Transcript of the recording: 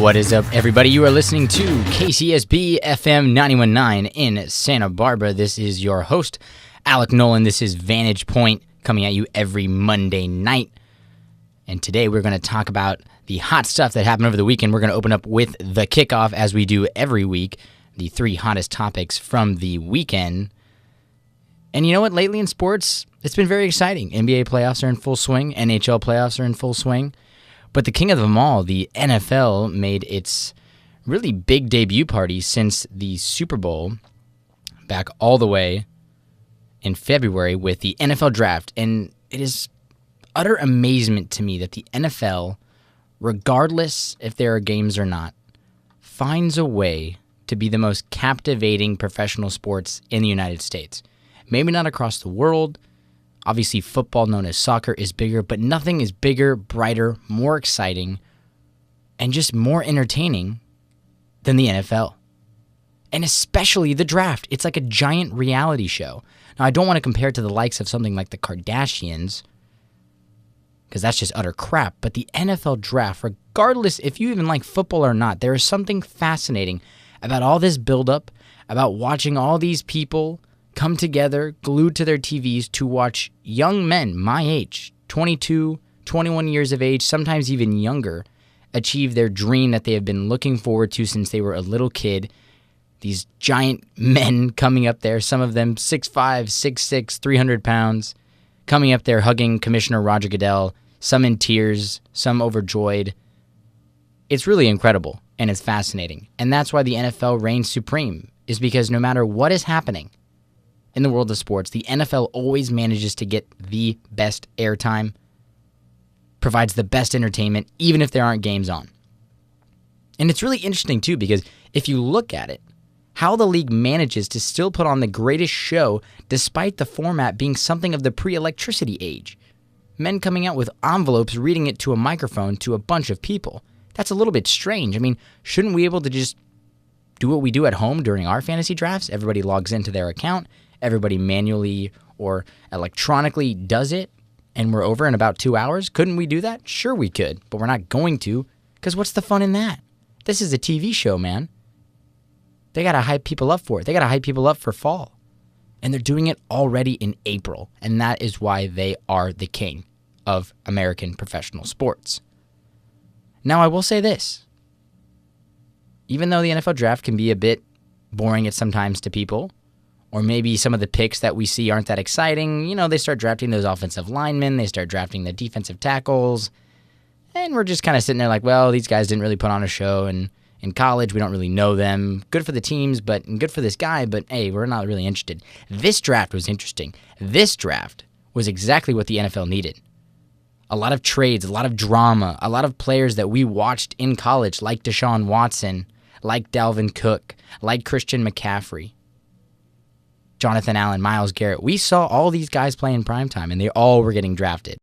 What is up, everybody? You are listening to KCSB FM 91.9 in Santa Barbara. This is your host, Alec Nolan. This is Vantage coming at you every Monday night. And today we're going to talk about the hot stuff that happened over the weekend. We're going to open up with the kickoff, as we do every week, the three hottest topics from the weekend. And you know what? Lately in sports, it's been very exciting. NBA playoffs are in full swing. NHL playoffs are in full swing. But the king of them all, the NFL, made its really big debut party since the Super Bowl back all the way in February with the NFL draft. And it is utter amazement to me that the NFL, regardless if there are games or not, finds a way to be the most captivating professional sports in the United States. Maybe not across the world. Obviously, football, known as soccer, is bigger, but nothing is bigger, brighter, more exciting, and just more entertaining than the NFL. And especially the draft. It's like a giant reality show. Now, I don't want to compare it to the likes of something like the Kardashians, because that's just utter crap. But the NFL draft, regardless if you even like football or not, there is something fascinating about all this buildup, about watching all these people come together, glued to their TVs to watch young men my age, 22, 21 years of age, sometimes even younger, achieve their dream that they have been looking forward to since they were a little kid. These giant men coming up there, some of them 6'5", 6'6", 300 pounds, coming up there hugging Commissioner Roger Goodell, some in tears, some overjoyed. It's really incredible, and it's fascinating. And that's why the NFL reigns supreme, is because no matter what is happening in the world of sports, the NFL always manages to get the best airtime, provides the best entertainment, even if there aren't games on. And it's really interesting, too, because if you look at it, how the league manages to still put on the greatest show despite the format being something of the pre-electricity age. Men coming out with envelopes, reading it to a microphone to a bunch of people. That's a little bit strange. I mean, shouldn't we be able to just do what we do at home during our fantasy drafts? Everybody logs into their account. Everybody manually or electronically does it, and we're over in about 2 hours. Couldn't we do that? Sure we could, but we're not going to, because what's the fun in that? This is a TV show, man. They got to hype people up for it. They got to hype people up for fall. And they're doing it already in April, and that is why they are the king of American professional sports. Now, I will say this. Even though the NFL draft can be a bit boring at sometimes to people, or maybe some of the picks that we see aren't that exciting, you know, they start drafting those offensive linemen, they start drafting the defensive tackles, and we're just kind of sitting there like, well, these guys didn't really put on a show, and in college, we don't really know them. Good for the teams, and good for this guy, but hey, we're not really interested. This draft was interesting. This draft was exactly what the NFL needed. A lot of trades, a lot of drama, a lot of players that we watched in college, like Deshaun Watson, like Dalvin Cook, like Christian McCaffrey, Jonathan Allen, Myles Garrett. We saw all these guys play in primetime, and they all were getting drafted.